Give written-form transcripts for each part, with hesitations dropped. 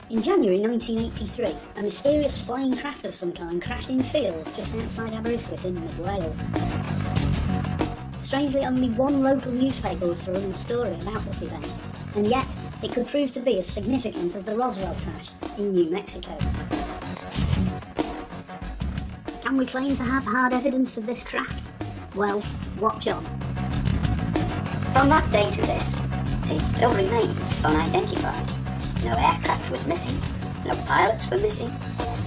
In January 1983, a mysterious flying craft of some kind crashed in fields just outside Aberystwyth in mid-Wales. Strangely, only one local newspaper was to run a story about this event, and yet it could prove to be as significant as the Roswell crash in New Mexico. Can we claim to have hard evidence of this craft? Well, watch on. From that day to this, it still remains unidentified. No aircraft was missing, no pilots were missing,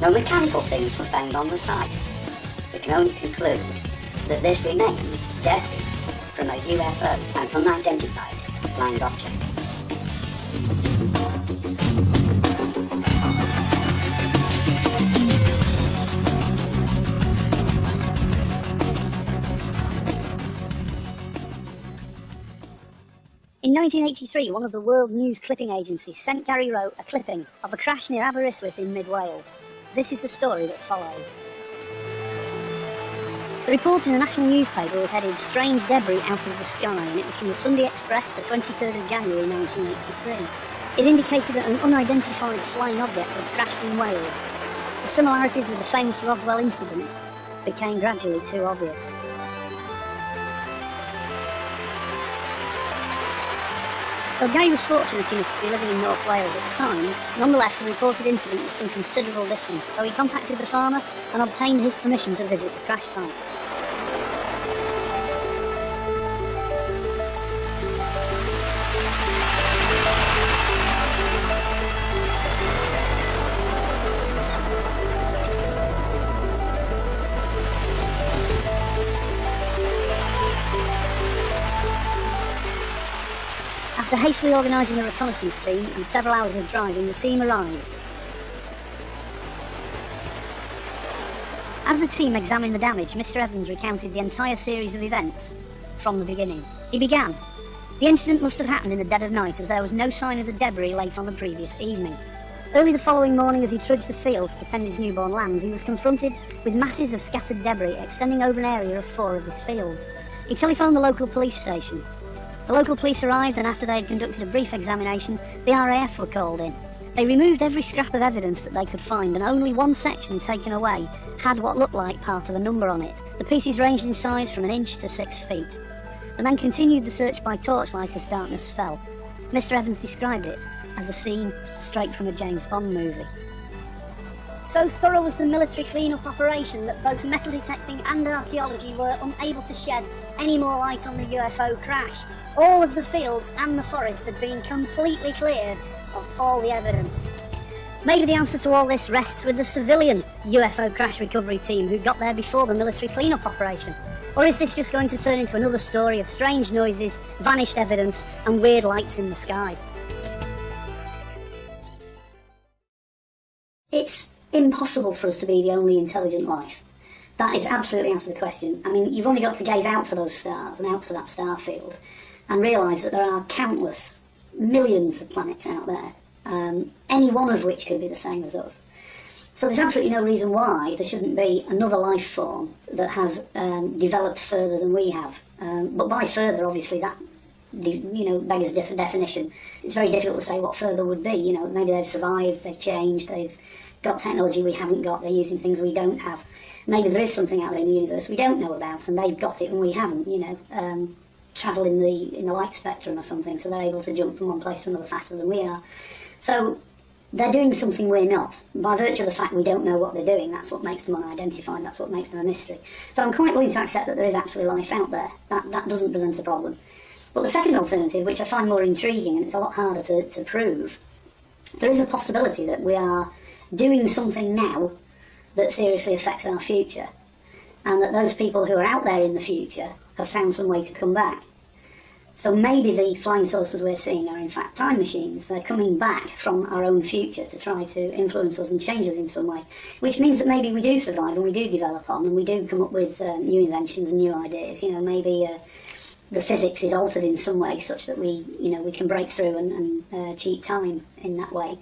no mechanical things were found on the site. We can only conclude that this remains debris from a UFO, an unidentified flying object. In 1983, one of the world news clipping agencies sent Gary Rowe a clipping of a crash near Aberystwyth in mid-Wales. This is the story that followed. The report in a national newspaper was headed "Strange Debris Out of the Sky," and it was from the Sunday Express, the 23rd of January 1983. It indicated that an unidentified flying object had crashed in Wales. The similarities with the famous Roswell incident became gradually too obvious. Though Gary was fortunate enough to be living in North Wales at the time, nonetheless the reported incident was some considerable distance, so he contacted the farmer and obtained his permission to visit the crash site. After hastily organising a reconnaissance team and several hours of driving, the team arrived. As the team examined the damage, Mr. Evans recounted the entire series of events from the beginning. He began. The incident must have happened in the dead of night, as there was no sign of the debris late on the previous evening. Early the following morning, as he trudged the fields to tend his newborn lambs, he was confronted with masses of scattered debris extending over an area of 4 of his fields. He telephoned the local police station. The local police arrived, and after they had conducted a brief examination, the RAF were called in. They removed every scrap of evidence that they could find, and only one section taken away had what looked like part of a number on it. The pieces ranged in size from 1 inch to 6 feet. The men continued the search by torchlight as darkness fell. Mr. Evans described it as a scene straight from a James Bond movie. So thorough was the military clean-up operation that both metal detecting and archaeology were unable to shed any more light on the UFO crash. All of the fields and the forest had been completely cleared of all the evidence. Maybe the answer to all this rests with the civilian UFO crash recovery team who got there before the military clean-up operation. Or is this just going to turn into another story of strange noises, vanished evidence, and weird lights in the sky? It's impossible for us to be the only intelligent life. That is absolutely out of the question. I mean, you've only got to gaze out to those stars and out to that star field and realise that there are countless, millions of planets out there, any one of which could be the same as us. So there's absolutely no reason why there shouldn't be another life form that has developed further than we have. But by further, obviously, that beggars definition. It's very difficult to say what further would be. Maybe they've survived, they've changed, they've got technology we haven't got, they're using things we don't have. Maybe there is something out there in the universe we don't know about, and they've got it and we haven't. Travel in the light spectrum or something, so they're able to jump from one place to another faster than we are. So they're doing something we're not. By virtue of the fact we don't know what they're doing, that's what makes them unidentified, that's what makes them a mystery. So I'm quite willing to accept that there is actually life out there. That doesn't present a problem. But the second alternative, which I find more intriguing, and it's a lot harder to prove, there is a possibility that we are doing something now that seriously affects our future, and that those people who are out there in the future have found some way to come back. So maybe the flying saucers we're seeing are in fact time machines. They're coming back from our own future to try to influence us and change us in some way, which means that maybe we do survive and we do develop on and we do come up with new inventions and new ideas. Maybe the physics is altered in some way such that we can break through and cheat time in that way.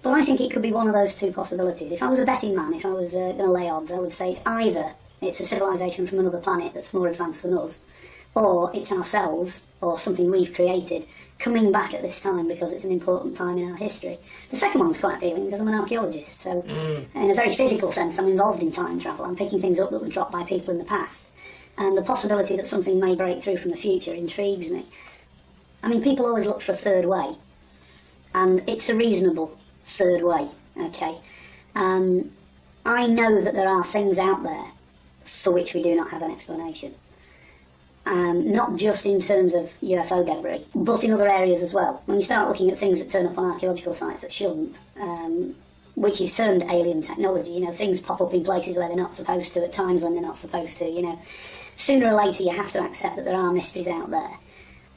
But I think it could be one of those two possibilities. If I was a betting man, if I was going to lay odds, I would say it's either it's a civilization from another planet that's more advanced than us, or it's ourselves, or something we've created, coming back at this time because it's an important time in our history. The second one's quite appealing because I'm an archaeologist, so in a very physical sense I'm involved in time travel. I'm picking things up that were dropped by people in the past, and the possibility that something may break through from the future intrigues me. I mean, people always look for a third way, and it's a reasonable third way, okay? I know that there are things out there for which we do not have an explanation. Not just in terms of UFO debris, but in other areas as well. When you start looking at things that turn up on archaeological sites that shouldn't, which is termed alien technology, things pop up in places where they're not supposed to, at times when they're not supposed to, Sooner or later you have to accept that there are mysteries out there,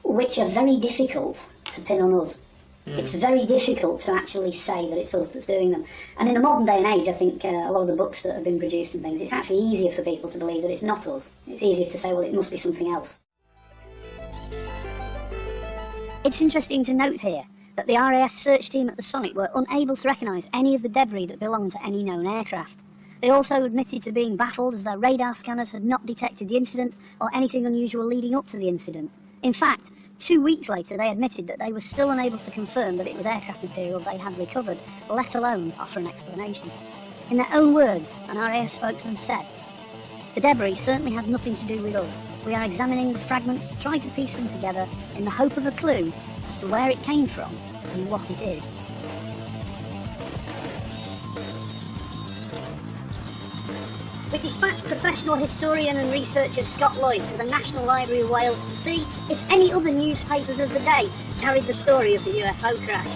which are very difficult to pin on us. It's very difficult to actually say that it's us that's doing them. And in the modern day and age, I think a lot of the books that have been produced and things, it's actually easier for people to believe that it's not us. It's easier to say, well, it must be something else. It's interesting to note here that the RAF search team at the site were unable to recognise any of the debris that belonged to any known aircraft. They also admitted to being baffled as their radar scanners had not detected the incident or anything unusual leading up to the incident. In fact, 2 weeks later, they admitted that they were still unable to confirm that it was aircraft material they had recovered, let alone offer an explanation. In their own words, an RAF spokesman said, "The debris certainly had nothing to do with us. We are examining the fragments to try to piece them together in the hope of a clue as to where it came from and what it is." We dispatched professional historian and researcher Scott Lloyd to the National Library of Wales to see if any other newspapers of the day carried the story of the UFO crash.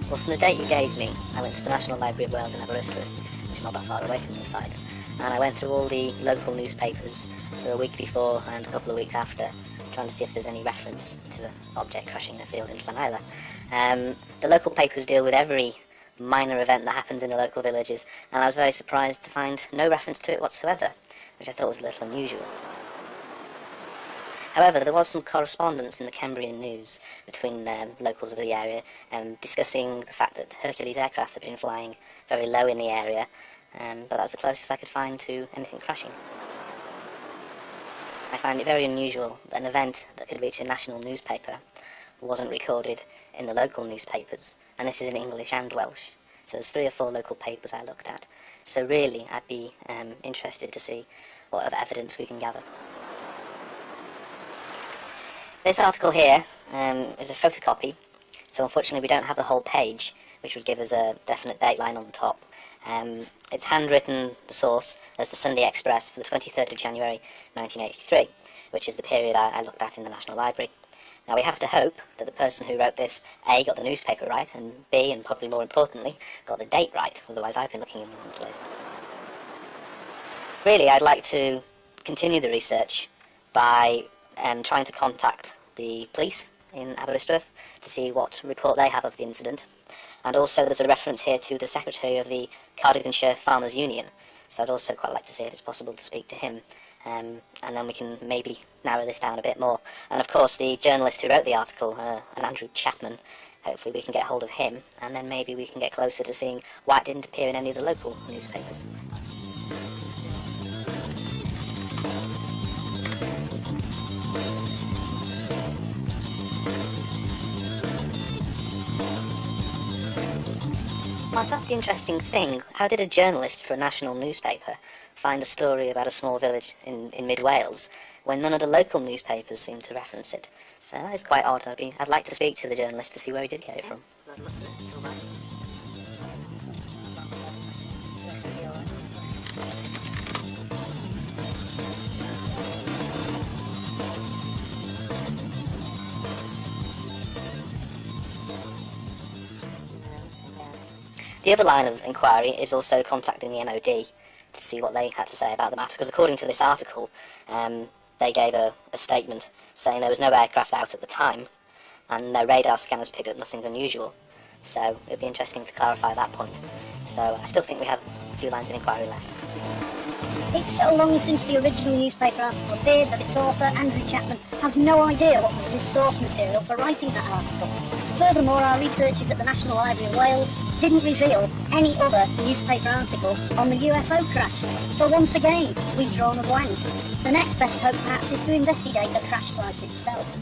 Well, from the date you gave me, I went to the National Library of Wales in Aberystwyth, which is not that far away from the site, and I went through all the local newspapers the week before and a couple of weeks after, trying to see if there's any reference to an object crashing in a field in Llanila. The local papers deal with every minor event that happens in the local villages, and I was very surprised to find no reference to it whatsoever, which I thought was a little unusual. However, there was some correspondence in the Cambrian news between locals of the area discussing the fact that Hercules aircraft had been flying very low in the area, but that was the closest I could find to anything crashing. I find it very unusual that an event that could reach a national newspaper wasn't recorded in the local newspapers, and this is in English and Welsh. So there's 3 or 4 local papers I looked at. So really, I'd be interested to see what other evidence we can gather. This article here is a photocopy, so unfortunately we don't have the whole page, which would give us a definite dateline on the top. It's handwritten, the source, as the Sunday Express for the 23rd of January 1983, which is the period I looked at in the National Library. Now, we have to hope that the person who wrote this, A, got the newspaper right, and B, and probably more importantly, got the date right, otherwise I've been looking in the wrong place. Really, I'd like to continue the research by trying to contact the police in Aberystwyth to see what report they have of the incident. And also there's a reference here to the secretary of the Cardiganshire Farmers Union, so I'd also quite like to see if it's possible to speak to him. And then we can maybe narrow this down a bit more. And of course the journalist who wrote the article, an Andrew Chapman, hopefully we can get hold of him, and then maybe we can get closer to seeing why it didn't appear in any of the local newspapers. Well, that's the interesting thing. How did a journalist for a national newspaper find a story about a small village in mid-Wales when none of the local newspapers seem to reference it? So that is quite odd. I'd like to speak to the journalist to see where he did get it from. The other line of inquiry is also contacting the MOD to see what they had to say about the matter, because according to this article, they gave a statement saying there was no aircraft out at the time, and their radar scanners picked up nothing unusual. So it would be interesting to clarify that point. So I still think we have a few lines of inquiry left. It's so long since the original newspaper article appeared that its author, Andrew Chapman, has no idea what was his source material for writing that article. Furthermore, our researchers at the National Library of Wales didn't reveal any other newspaper article on the UFO crash. So once again, we've drawn a blank. The next best hope perhaps is to investigate the crash site itself.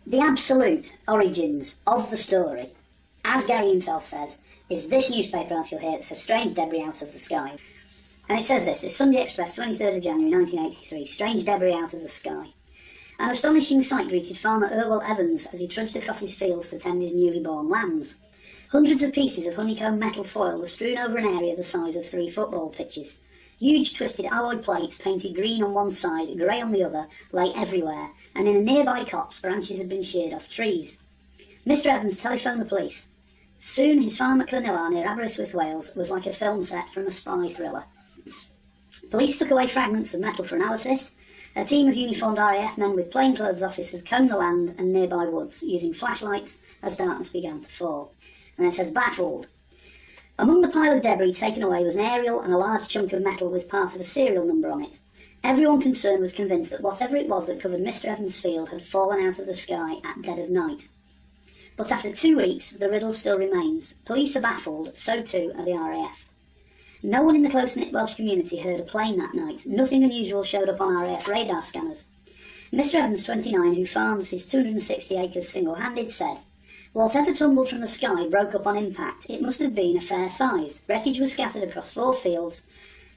The absolute origins of the story, as Gary himself says, is this newspaper article here that says strange debris out of the sky. And it says this: it's Sunday Express, 23rd of January 1983, strange debris out of the sky. An astonishing sight greeted farmer Irwell Evans as he trudged across his fields to tend his newly born lambs. Hundreds of pieces of honeycomb metal foil were strewn over an area the size of 3 football pitches. Huge twisted alloy plates, painted green on one side, grey on the other, lay everywhere, and in a nearby copse branches had been sheared off trees. Mr. Evans telephoned the police. Soon his farm at Llanillar near Aberystwyth, Wales, was like a film set from a spy thriller. Police took away fragments of metal for analysis. A team of uniformed RAF men with plainclothes officers combed the land and nearby woods, using flashlights as darkness began to fall. And it says, baffled. Among the pile of debris taken away was an aerial and a large chunk of metal with part of a serial number on it. Everyone concerned was convinced that whatever it was that covered Mr. Evans' field had fallen out of the sky at dead of night. But after 2 weeks, the riddle still remains. Police are baffled, so too are the RAF. No one in the close-knit Welsh community heard a plane that night. Nothing unusual showed up on RAF radar scanners. Mr. Evans, 29, who farms his 260 acres single-handed, said, "Whatever tumbled from the sky broke up on impact. It must have been a fair size. Wreckage was scattered across 4 fields.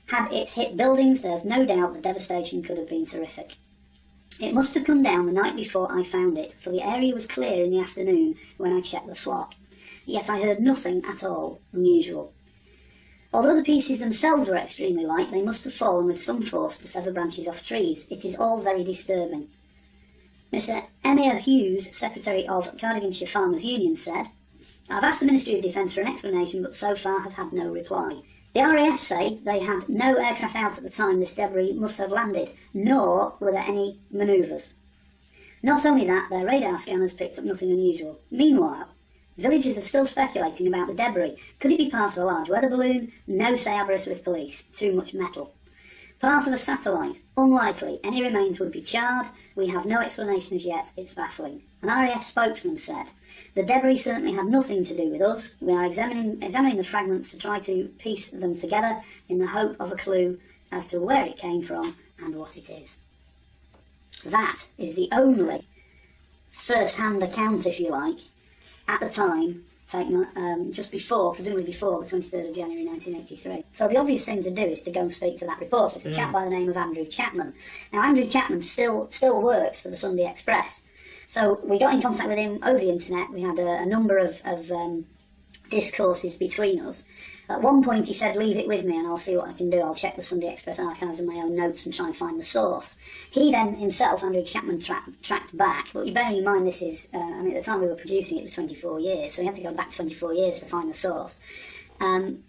Had it hit buildings, there's no doubt the devastation could have been terrific. It must have come down the night before I found it, for the area was clear in the afternoon when I checked the flock. Yet I heard nothing at all unusual. Although the pieces themselves were extremely light, they must have fallen with some force to sever branches off trees. It is all very disturbing." Mr. Emir Hughes, Secretary of Cardiganshire Farmers Union, said, "I've asked the Ministry of Defence for an explanation, but so far have had no reply. The RAF say they had no aircraft out at the time this debris must have landed, nor were there any manoeuvres. Not only that, their radar scanners picked up nothing unusual. Meanwhile, villagers are still speculating about the debris. Could it be part of a large weather balloon? No, say Aberystwyth police. Too much metal. Part of a satellite? Unlikely. Any remains would be charred. We have no explanation as yet. It's baffling." An RAF spokesman said, "The debris certainly had nothing to do with us. We are examining the fragments to try to piece them together in the hope of a clue as to where it came from and what it is." That is the only first-hand account, if you like, at the time, taken just before, presumably before the 23rd of January 1983. So the obvious thing to do is to go and speak to that reporter. It's a chap by the name of Andrew Chapman. Now, Andrew Chapman still works for the Sunday Express. So we got in contact with him over the internet. We had a number of discourses between us. At one point he said, "Leave it with me and I'll see what I can do. I'll check the Sunday Express archives and my own notes and try and find the source." He then himself, Andrew Chapman, tracked back. But you bear in mind this is, at the time we were producing it was 24 years, so he had to go back 24 years to find the source. And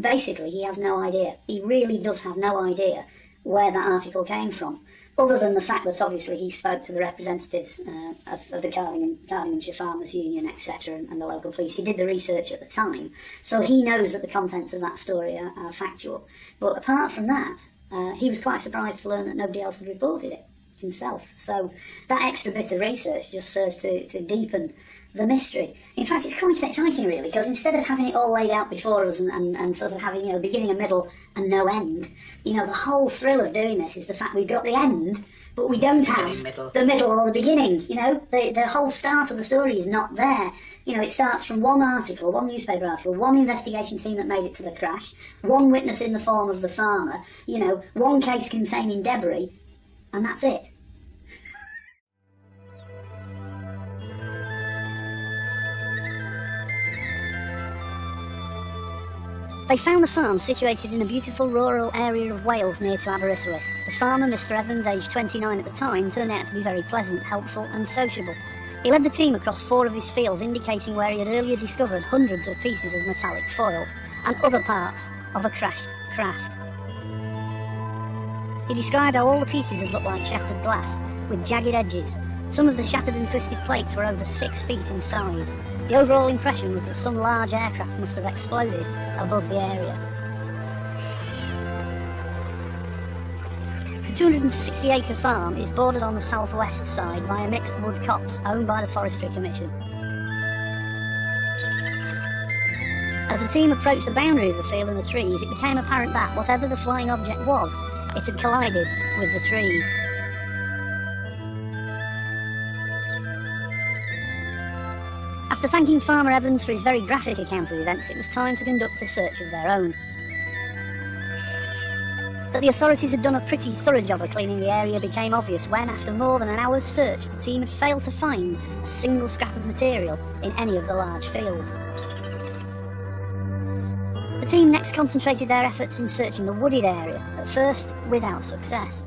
basically he has no idea. He really does have no idea where that article came from, other than the fact that obviously he spoke to the representatives of the Cardiganshire Farmers Union, etc., and the local police. He did the research at the time, so he knows that the contents of that story are factual. But apart from that, he was quite surprised to learn that nobody else had reported it himself. So that extra bit of research just served to deepen the mystery. In fact, it's quite exciting, really, because instead of having it all laid out before us and sort of having, a beginning, a middle, and no end, the whole thrill of doing this is the fact we've got the end, but we don't have the middle or the beginning. The whole start of the story is not there. It starts from one article, one newspaper article, one investigation team that made it to the crash, one witness in the form of the farmer, one case containing debris, and that's it. They found the farm situated in a beautiful rural area of Wales near to Aberystwyth. The farmer, Mr. Evans, aged 29 at the time, turned out to be very pleasant, helpful and sociable. He led the team across 4 of his fields, indicating where he had earlier discovered hundreds of pieces of metallic foil and other parts of a crashed craft. He described how all the pieces had looked like shattered glass, with jagged edges. Some of the shattered and twisted plates were over 6 feet in size. The overall impression was that some large aircraft must have exploded above the area. 260-acre farm is bordered on the southwest side by a mixed wood copse owned by the Forestry Commission. As the team approached the boundary of the field and the trees, it became apparent that, whatever the flying object was, it had collided with the trees. After thanking Farmer Evans for his very graphic account of events, it was time to conduct a search of their own. That the authorities had done a pretty thorough job of cleaning the area became obvious when, after more than an hour's search, the team had failed to find a single scrap of material in any of the large fields. The team next concentrated their efforts in searching the wooded area, at first without success.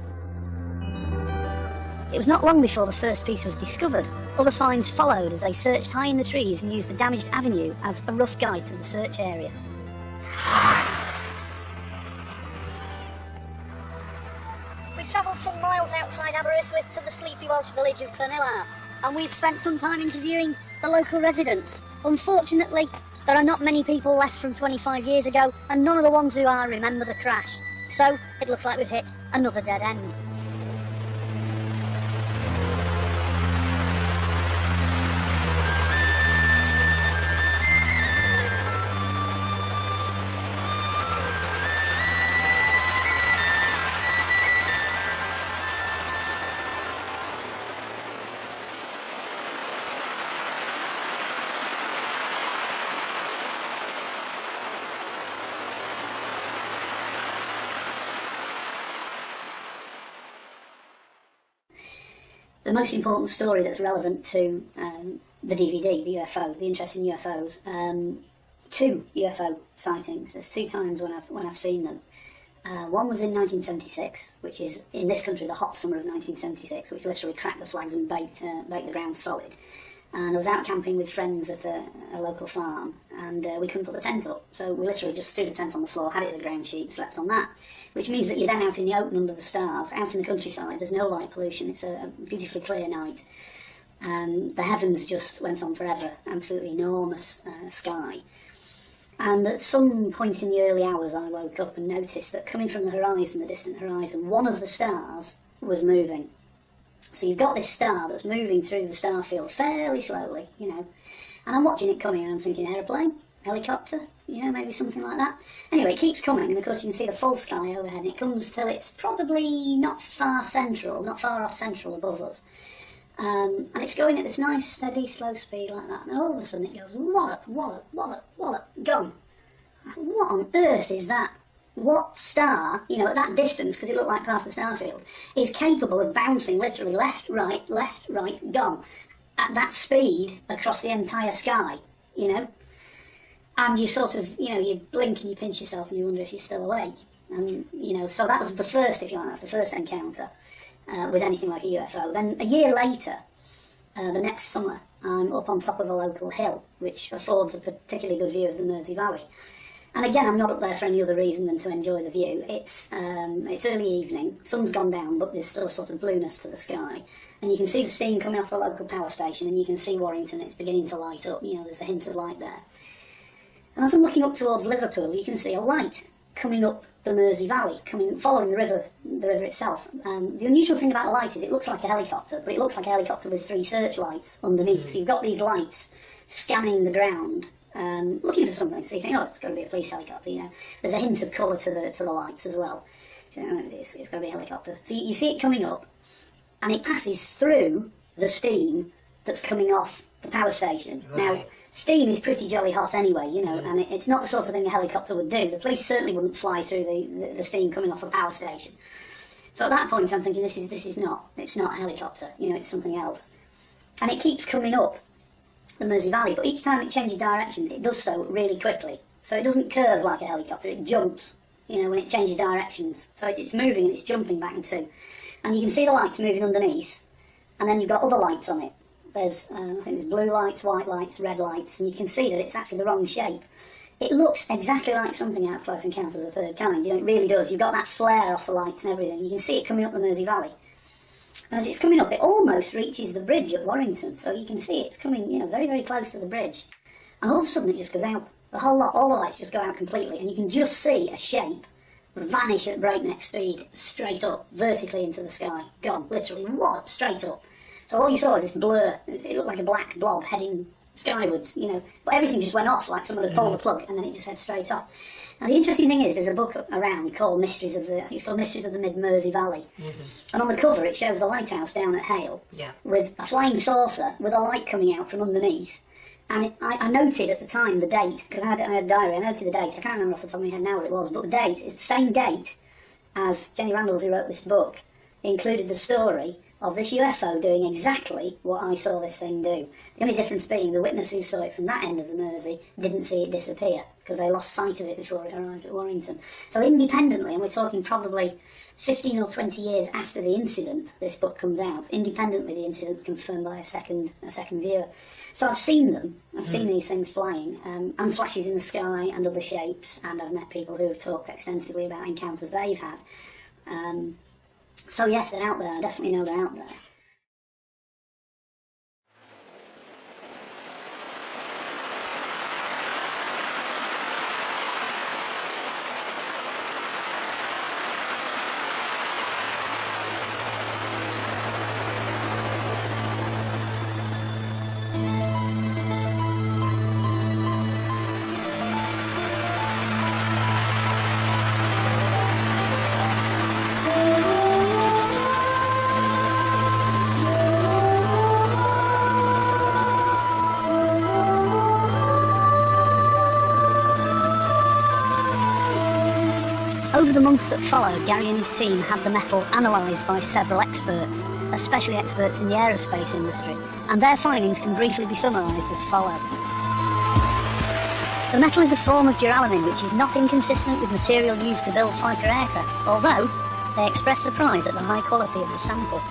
It was not long before the first piece was discovered. Other finds followed as they searched high in the trees and used the damaged avenue as a rough guide to the search area. We've travelled some miles outside Aberystwyth to the sleepy Welsh village of Llanellar, and we've spent some time interviewing the local residents. Unfortunately, there are not many people left from 25 years ago, and none of the ones who are remember the crash. So, it looks like we've hit another dead end. The most important story that's relevant to the DVD, the UFO, the interest in UFOs, two UFO sightings. There's two times when I've seen them. One was in 1976, which is in this country the hot summer of 1976, which literally cracked the flags and baked the ground solid. And I was out camping with friends at a local farm, and we couldn't put the tent up, so we literally just threw the tent on the floor, had it as a ground sheet, slept on that. Which means that you're then out in the open under the stars, out in the countryside. There's no light pollution. It's a beautifully clear night. The heavens just went on forever. Absolutely enormous sky. And at some point in the early hours, I woke up and noticed that coming from the horizon, the distant horizon, one of the stars was moving. So you've got this star that's moving through the star field fairly slowly, and I'm watching it coming and I'm thinking aeroplane, helicopter, maybe something like that. Anyway, it keeps coming, and of course you can see the full sky overhead, and it comes till it's probably not far off central above us. And it's going at this nice, steady, slow speed like that, and then all of a sudden it goes wallop, wallop, wallop, wallop, gone. What on earth is that? What star, at that distance, because it looked like part of the star field, is capable of bouncing literally left, right, gone, at that speed across the entire sky, And you sort of, you blink and you pinch yourself and you wonder if you're still awake. And, so that was the first, if you like, that's the first encounter with anything like a UFO. Then a year later, the next summer, I'm up on top of a local hill, which affords a particularly good view of the Mersey Valley. And again, I'm not up there for any other reason than to enjoy the view. It's early evening, sun's gone down, but there's still a sort of blueness to the sky. And you can see the steam coming off the local power station, and you can see Warrington, it's beginning to light up, there's a hint of light there. And as I'm looking up towards Liverpool, you can see a light coming up the Mersey Valley, following the river itself. The unusual thing about the light is it looks like a helicopter, but it looks like a helicopter with 3 searchlights underneath. So you've got these lights scanning the ground, looking for something. So you think, it's got to be a police helicopter. There's a hint of colour to the lights as well. So, it's got to be a helicopter. So you see it coming up, and it passes through the steam that's coming off the power station. Right. Now, steam is pretty jolly hot anyway, and it's not the sort of thing a helicopter would do. The police certainly wouldn't fly through the steam coming off a power station. So at that point I'm thinking, it's not a helicopter, it's something else. And it keeps coming up the Mersey Valley, but each time it changes direction, it does so really quickly. So it doesn't curve like a helicopter, it jumps, when it changes directions. So it's moving and it's jumping back and two. And you can see the lights moving underneath, and then you've got other lights on it. There's, I think there's blue lights, white lights, red lights, and you can see that it's actually the wrong shape. It looks exactly like something out of Close Encounters of the Third Kind, it really does. You've got that flare off the lights and everything. You can see it coming up the Mersey Valley. And as it's coming up, it almost reaches the bridge at Warrington, so you can see it's coming, very, very close to the bridge. And all of a sudden it just goes out. The whole lot, all the lights just go out completely, and you can just see a shape vanish at breakneck speed, straight up, vertically into the sky. Gone, literally, wallop, straight up. So all you saw was this blur. It looked like a black blob heading skywards, you know. But everything just went off, like someone had pulled the plug, and then it just head straight off. Now the interesting thing is, there's a book around called Mysteries of the, I think it's called Mysteries of the Mid-Mersey Valley. And on the cover it shows a lighthouse down at Hale, with a flying saucer with a light coming out from underneath. And I noted at the time the date, because I had a diary, I noted the date. I can't remember off the top of my head now what it was, but the date is the same date as Jenny Randalls, who wrote this book, included the story of this UFO doing exactly what I saw this thing do. The only difference being the witness who saw it from that end of the Mersey didn't see it disappear, because they lost sight of it before it arrived at Warrington. So independently, and we're talking probably 15 or 20 years after the incident this book comes out, independently the incident's confirmed by a second viewer. So I've seen them, I've seen these things flying, and flashes in the sky and other shapes, and I've met people who have talked extensively about encounters they've had. So yes, they're out there, I definitely know they're out there. Over the months that followed, Gary and his team had the metal analysed by several experts, especially experts in the aerospace industry, and their findings can briefly be summarised as follows. The metal is a form of duralumin which is not inconsistent with material used to build fighter aircraft, although they express surprise at the high quality of the sample.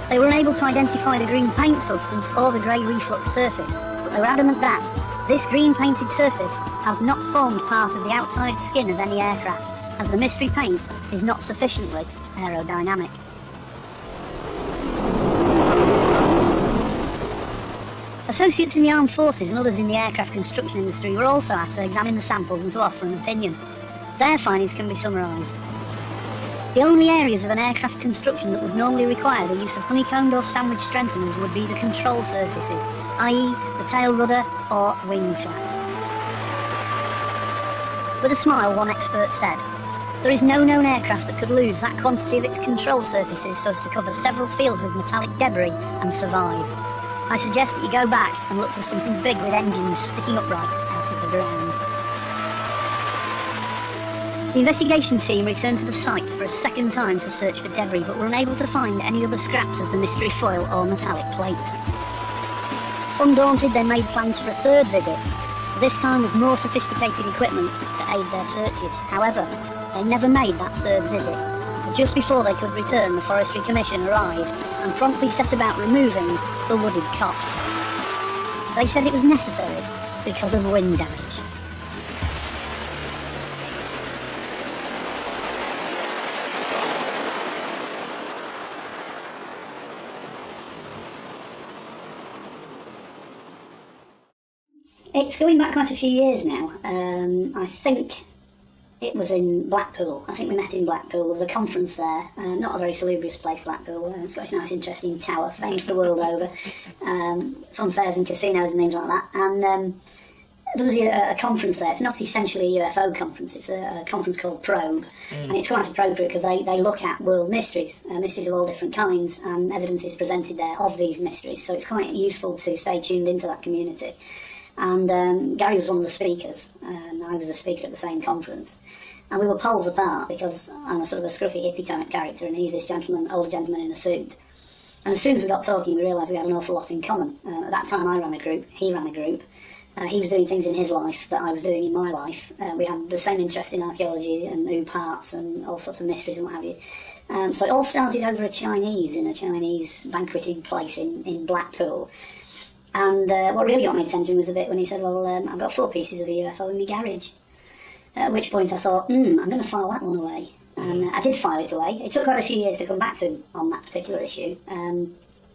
They were unable to identify the green paint substance or the grey reflux surface, but they were adamant that this green painted surface has not formed part of the outside skin of any aircraft, as the mystery paint is not sufficiently aerodynamic. Associates in the armed forces and others in the aircraft construction industry were also asked to examine the samples and to offer an opinion. Their findings can be summarised. The only areas of an aircraft's construction that would normally require the use of honeycombed or sandwich strengtheners would be the control surfaces, i.e. the tail rudder or wing flaps. With a smile, one expert said, "There is no known aircraft that could lose that quantity of its control surfaces so as to cover several fields with metallic debris and survive. I suggest that you go back and look for something big with engines sticking upright out of the ground." The investigation team returned to the site for a second time to search for debris, but were unable to find any other scraps of the mystery foil or metallic plates. Undaunted, they made plans for a third visit, this time with more sophisticated equipment to aid their searches. However, they never made that third visit. Just before they could return, the Forestry Commission arrived and promptly set about removing the wooded copse. They said it was necessary because of wind damage. It's going back quite a few years now. I think it was in Blackpool. I think we met in Blackpool. There was a conference there. Not a very salubrious place, Blackpool. It's got this nice, interesting tower, famous the world over. Fun fairs and casinos and things like that. And there was a conference there. It's not essentially a UFO conference. It's a conference called Probe. And it's quite appropriate because they look at world mysteries, mysteries of all different kinds, and evidence is presented there of these mysteries. So it's quite useful to stay tuned into that community. And Gary was one of the speakers, and I was a speaker at the same conference. And we were poles apart because I'm a sort of a scruffy hippie type character, and he's this older gentleman in a suit. And as soon as we got talking, we realised we had an awful lot in common. At that time, I ran a group, he ran a group. He was doing things in his life that I was doing in my life. We had the same interest in archaeology and new parts and all sorts of mysteries and what have you. So it all started over in a Chinese banqueting place in Blackpool. And what really got my attention was a bit when he said, well, I've got 4 pieces of a UFO in my garage. At which point I thought, I'm going to file that one away. And I did file it away. It took quite a few years to come back to him on that particular issue. I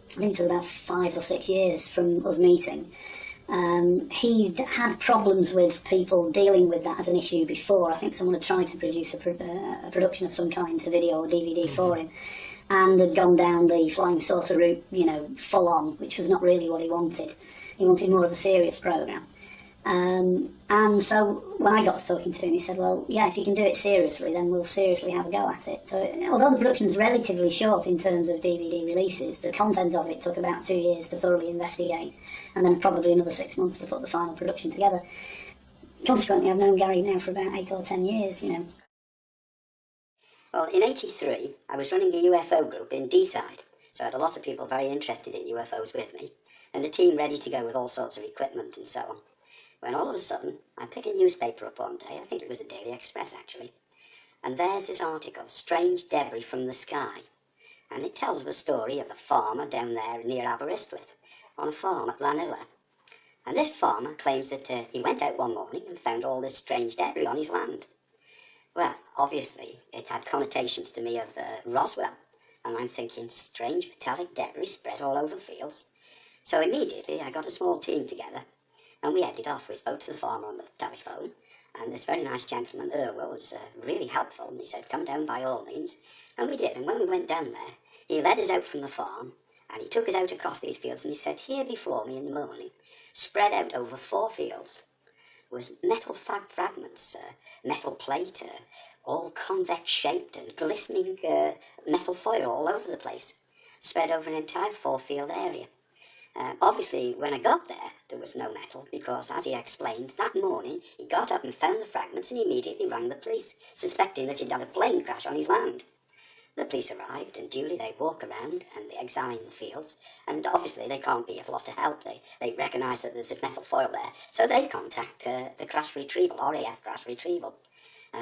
think it was about 5 or 6 years from us meeting. He'd had problems with people dealing with that as an issue before. I think someone had tried to produce a production of some kind, a video or DVD for him, and had gone down the flying saucer route, you know, full on, which was not really what he wanted. He wanted more of a serious programme. And so when I got to talking to him, he said, well, yeah, if you can do it seriously, then we'll seriously have a go at it. So although the production's relatively short in terms of DVD releases, the content of it took about 2 years to thoroughly investigate, and then probably another 6 months to put the final production together. Consequently, I've known Gary now for about 8 or 10 years, you know. Well, in '83, I was running a UFO group in D-side, so I had a lot of people very interested in UFOs with me, and a team ready to go with all sorts of equipment and so on. When all of a sudden, I pick a newspaper up one day, I think it was the Daily Express actually, and there's this article, Strange Debris from the Sky, and it tells of a story of a farmer down there near Aberystwyth, on a farm at Lanilla. And this farmer claims that he went out one morning and found all this strange debris on his land. Well, obviously, it had connotations to me of Roswell, and I'm thinking, strange metallic debris spread all over fields. So immediately I got a small team together, and we headed off. We spoke to the farmer on the telephone, and this very nice gentleman, Roswell, was really helpful, and he said, come down by all means. And we did, and when we went down there, he led us out from the farm, and he took us out across these fields, and he said, here before me in the morning, spread out over 4 fields, was metal fragments, metal plate, all convex-shaped and glistening metal foil all over the place, spread over an entire 4-field area. Obviously, when I got there was no metal, because, as he explained, that morning he got up and found the fragments and immediately rang the police, suspecting that he'd had a plane crash on his land. The police arrived, and duly they walk around and they examine the fields, and obviously they can't be of a lot of help. They recognise that there's a metal foil there, so they contact the crash retrieval, RAF crash retrieval.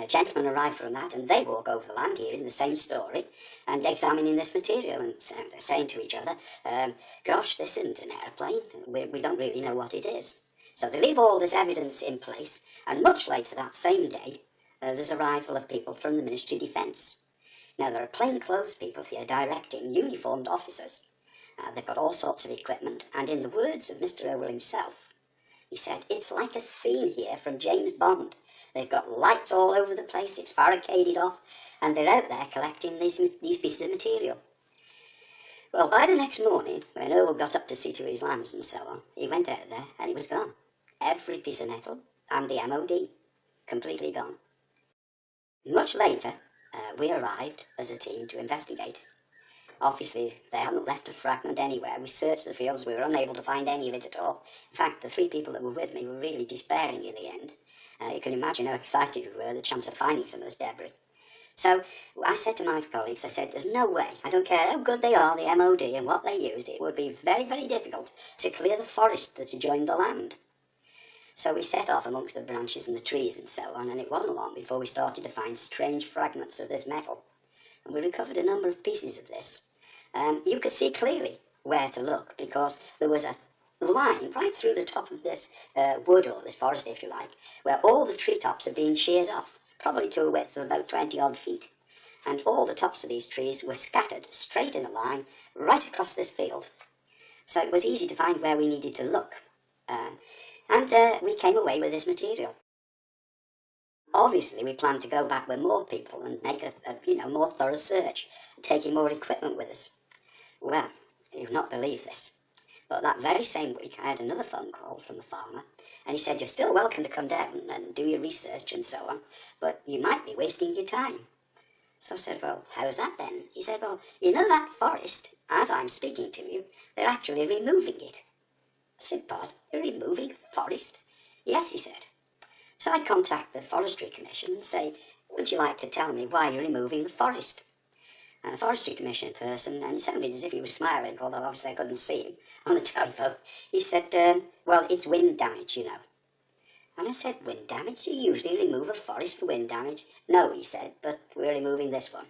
Gentlemen arrive from that, and they walk over the land, hearing the same story, and examining this material, and saying to each other, gosh, this isn't an aeroplane, we don't really know what it is. So they leave all this evidence in place, and much later that same day, there's arrival of people from the Ministry of Defence. Now, there are plainclothes people here directing uniformed officers. They've got all sorts of equipment, and in the words of Mr. Roswell himself, he said, it's like a scene here from James Bond. They've got lights all over the place, it's barricaded off, and they're out there collecting these pieces of material. Well, by the next morning, when Roswell got up to see to his lambs and so on, he went out there, and it was gone. Every piece of metal, and the MOD, completely gone. Much later, we arrived as a team to investigate. Obviously, they hadn't left a fragment anywhere. We searched the fields, we were unable to find any of it at all. In fact, the 3 people that were with me were really despairing in the end. You can imagine how excited we were at the chance of finding some of this debris. So I said to my colleagues, I said, there's no way, I don't care how good they are, the MOD, and what they used, it would be very, very difficult to clear the forest that adjoined the land. So we set off amongst the branches and the trees and so on, and it wasn't long before we started to find strange fragments of this metal. And we recovered a number of pieces of this. You could see clearly where to look, because there was a line right through the top of this wood, or this forest if you like, where all the treetops had been sheared off, probably to a width of about 20 odd feet. And all the tops of these trees were scattered straight in a line right across this field. So it was easy to find where we needed to look. And we came away with this material. Obviously, we planned to go back with more people and make a more thorough search, taking more equipment with us. Well, you'll not believe this, but that very same week I had another phone call from the farmer, and he said, you're still welcome to come down and do your research and so on, but you might be wasting your time. So I said, well, how's that then? He said, well, you know that forest, as I'm speaking to you, they're actually removing it. I said, Pod, you're removing a forest? Yes, he said. So I contact the Forestry Commission and say, would you like to tell me why you're removing the forest? And a Forestry Commission person, and it sounded as if he was smiling, although obviously I couldn't see him on the telephone, he said, well, it's wind damage, you know. And I said, wind damage? You usually remove a forest for wind damage. No, he said, but we're removing this one.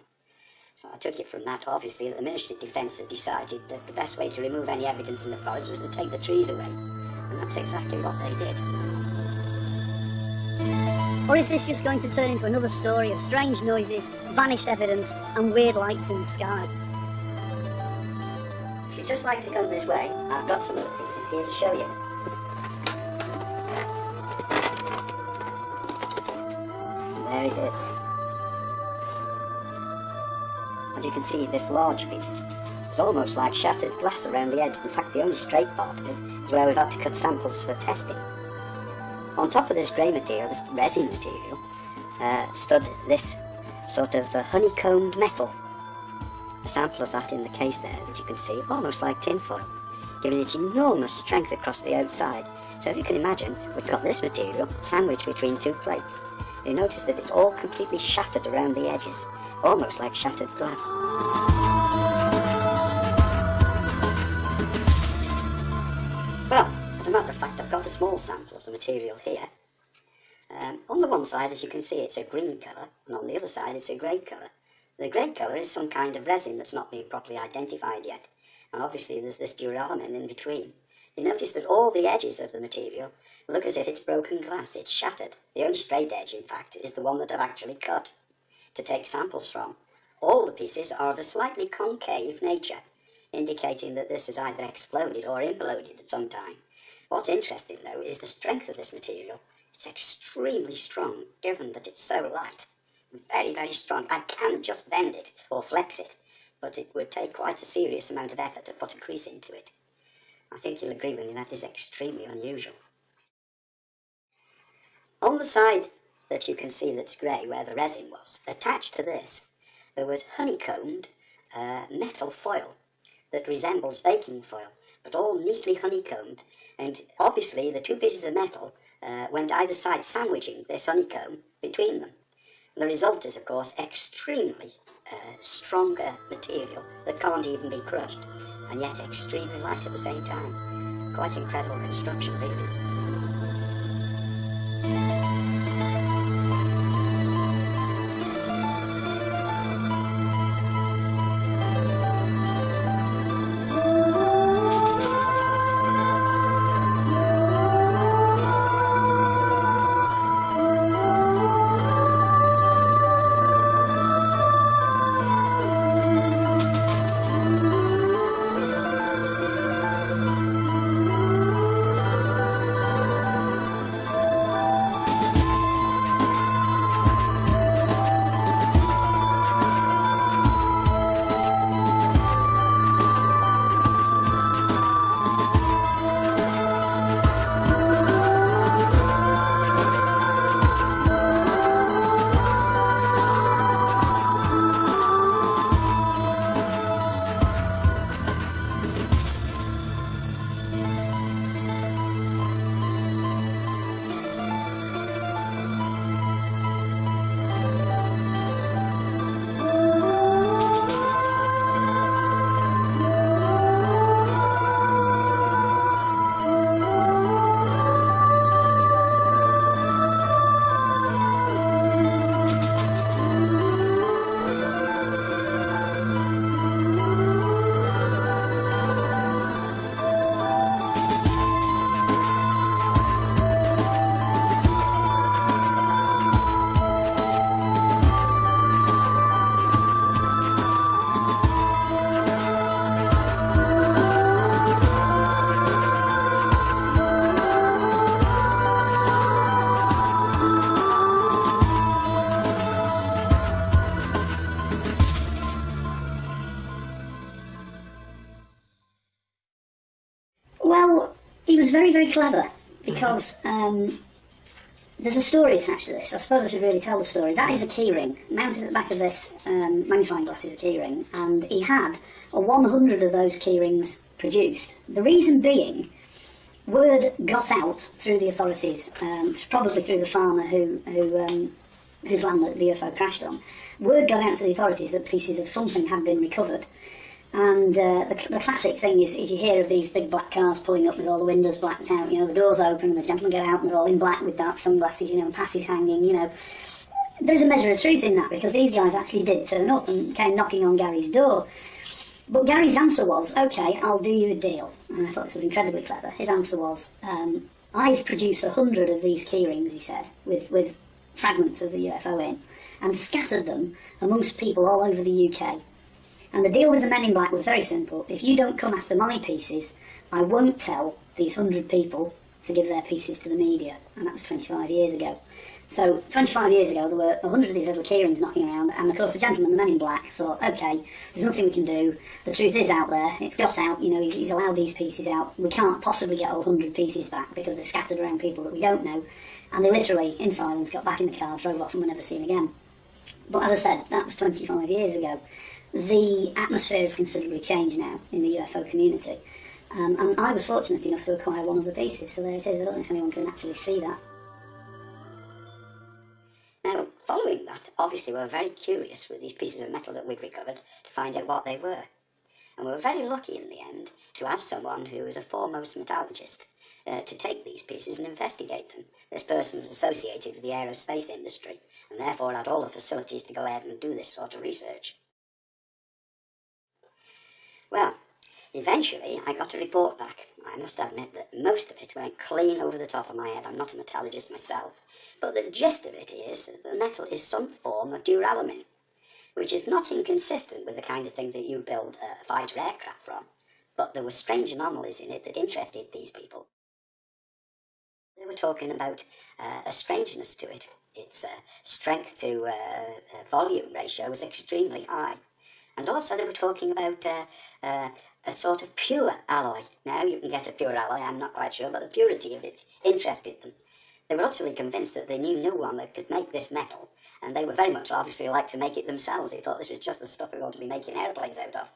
So I took it from that, obviously, that the Ministry of Defence had decided that the best way to remove any evidence in the forest was to take the trees away. And that's exactly what they did. Or is this just going to turn into another story of strange noises, vanished evidence, and weird lights in the sky? If you'd just like to come this way, I've got some of the pieces here to show you. it is. As you can see, this large piece is almost like shattered glass around the edge. In fact, the only straight part of it is where we've had to cut samples for testing. On top of this grey material, this resin material, stood this sort of honeycombed metal. A sample of that in the case there that you can see, almost like tinfoil, giving it enormous strength across the outside. So if you can imagine, we've got this material sandwiched between two plates. You notice that it's all completely shattered around the edges, almost like shattered glass. Well, as a matter of fact, I've got a small sample of the material here. On the one side, as you can see, it's a green colour, and on the other side it's a grey colour. The grey colour is some kind of resin that's not been properly identified yet, and obviously there's this duralumin in between. You notice that all the edges of the material look as if it's broken glass, it's shattered. The only straight edge, in fact, is the one that I've actually cut to take samples from. All the pieces are of a slightly concave nature, indicating that this has either exploded or imploded at some time. What's interesting, though, is the strength of this material. It's extremely strong, given that it's so light. Very, very strong. I can just bend it or flex it, but it would take quite a serious amount of effort to put a crease into it. I think you'll agree with me that is extremely unusual. On the side that you can see that's grey, where the resin was, attached to this, there was honeycombed metal foil that resembles baking foil, but all neatly honeycombed, and obviously the two pieces of metal went either side, sandwiching this honeycomb between them. The result is, of course, extremely stronger material that can't even be crushed, and yet extremely light at the same time. Quite incredible construction, really. Well, he was very, very clever, because there's a story attached to this. I suppose I should really tell the story. That is a keyring. Mounted at the back of this magnifying glass is a keyring, and he had 100 of those keyrings produced. The reason being, word got out through the authorities, probably through the farmer whose land the UFO crashed on. Word got out to the authorities that pieces of something had been recovered. And the classic thing is you hear of these big black cars pulling up with all the windows blacked out, the doors open and the gentlemen get out and they're all in black with dark sunglasses, and passes hanging, There's a measure of truth in that, because these guys actually did turn up and came knocking on Gary's door. But Gary's answer was, OK, I'll do you a deal. And I thought this was incredibly clever. His answer was, I've produced 100 of these keyrings, he said, with fragments of the UFO in, and scattered them amongst people all over the UK. And the deal with the men in black was very simple. If you don't come after my pieces, I won't tell these 100 people to give their pieces to the media. And that was 25 years ago. So 25 years ago, there were 100 of these little keyrings knocking around, and of course the gentleman, the men in black, thought, okay, there's nothing we can do. The truth is out there. It's got out. You know, he's allowed these pieces out. We can't possibly get all 100 pieces back because they're scattered around people that we don't know. And they literally, in silence, got back in the car, drove off, and were never seen again. But as I said, that was 25 years ago. The atmosphere has considerably changed now in the UFO community. And I was fortunate enough to acquire one of the pieces, so there it is. I don't know if anyone can actually see that. Now, following that, obviously we were very curious with these pieces of metal that we'd recovered to find out what they were. And we were very lucky in the end to have someone who was a foremost metallurgist to take these pieces and investigate them. This person is associated with the aerospace industry and therefore had all the facilities to go ahead and do this sort of research. Well, eventually I got a report back. I must admit that most of it went clean over the top of my head. I'm not a metallurgist myself, but the gist of it is that the metal is some form of duralumin, which is not inconsistent with the kind of thing that you build fighter aircraft from, but there were strange anomalies in it that interested these people. They were talking about a strangeness to it. Its strength to volume ratio was extremely high. And also they were talking about a sort of pure alloy. Now you can get a pure alloy, I'm not quite sure, but the purity of it interested them. They were utterly convinced that they knew no one that could make this metal, and they would very much obviously like to make it themselves. They thought this was just the stuff we were going to be making airplanes out of.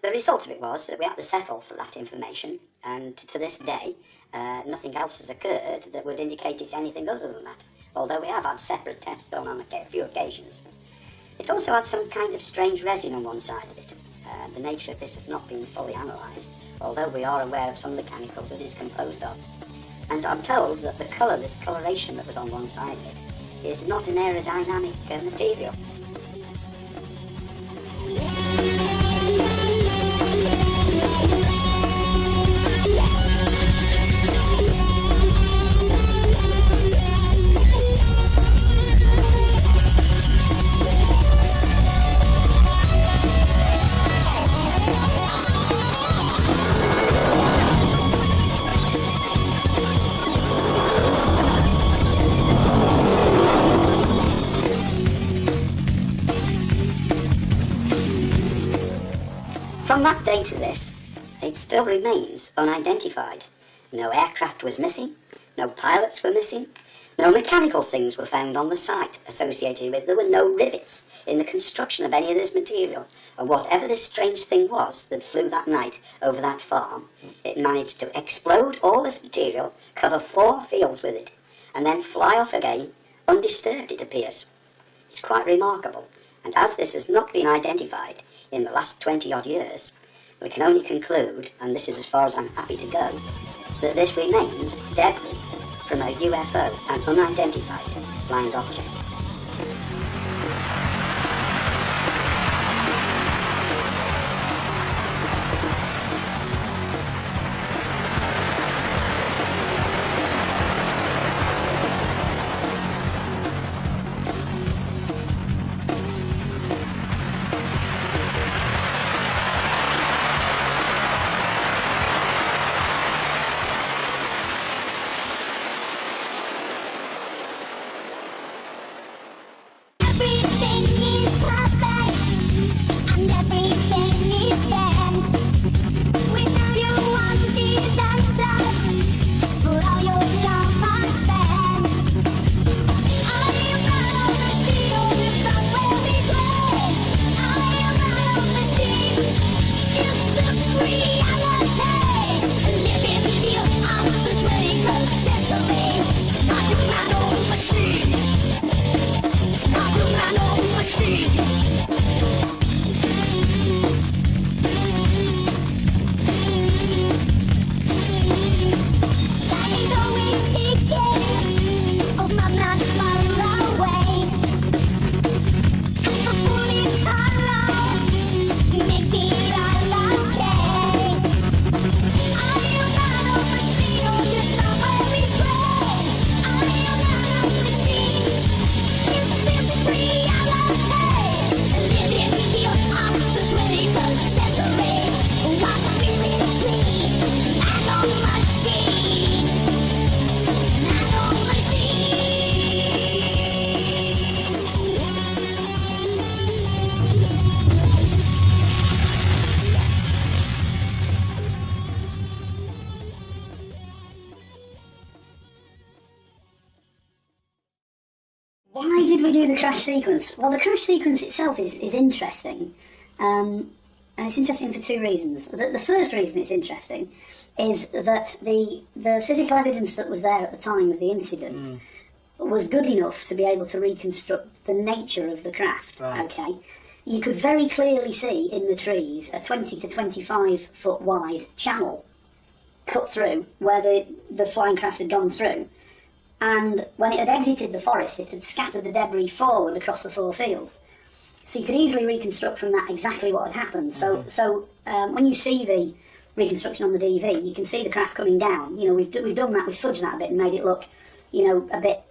The result of it was that we had to settle for that information, and to this day, nothing else has occurred that would indicate it's anything other than that, although we have had separate tests done on a few occasions. It also had some kind of strange resin on one side of it. The nature of this has not been fully analysed, although we are aware of some of the chemicals that it's composed of. And I'm told that the colour, this coloration that was on one side of it, is not an aerodynamic material. From that day to this, it still remains unidentified. No aircraft was missing, no pilots were missing, no mechanical things were found on the site associated with. There were no rivets in the construction of any of this material, and whatever this strange thing was that flew that night over that farm, it managed to explode all this material, cover 4 fields with it, and then fly off again, undisturbed it appears. It's quite remarkable, and as this has not been identified in the last 20-odd years, we can only conclude, and this is as far as I'm happy to go, that this remains debris from a UFO, an unidentified flying object. we do the crash sequence? Well, the crash sequence itself is interesting, and it's interesting for two reasons. The first reason it's interesting is that the physical evidence that was there at the time of the incident was good enough to be able to reconstruct the nature of the craft. Right. Okay, you could very clearly see in the trees a 20 to 25 foot wide channel cut through where the flying craft had gone through. And when it had exited the forest, it had scattered the debris forward across the 4 fields. So you could easily reconstruct from that exactly what had happened. So when you see the reconstruction on the DV, you can see the craft coming down. You know, we've done that, we've fudged that a bit and made it look, you know, a bit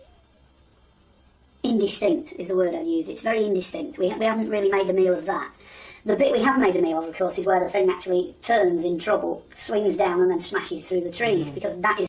indistinct is the word I'd use. It's very indistinct. We haven't really made a meal of that. The bit we have made a meal of course, is where the thing actually turns in trouble, swings down and then smashes through the trees, because that is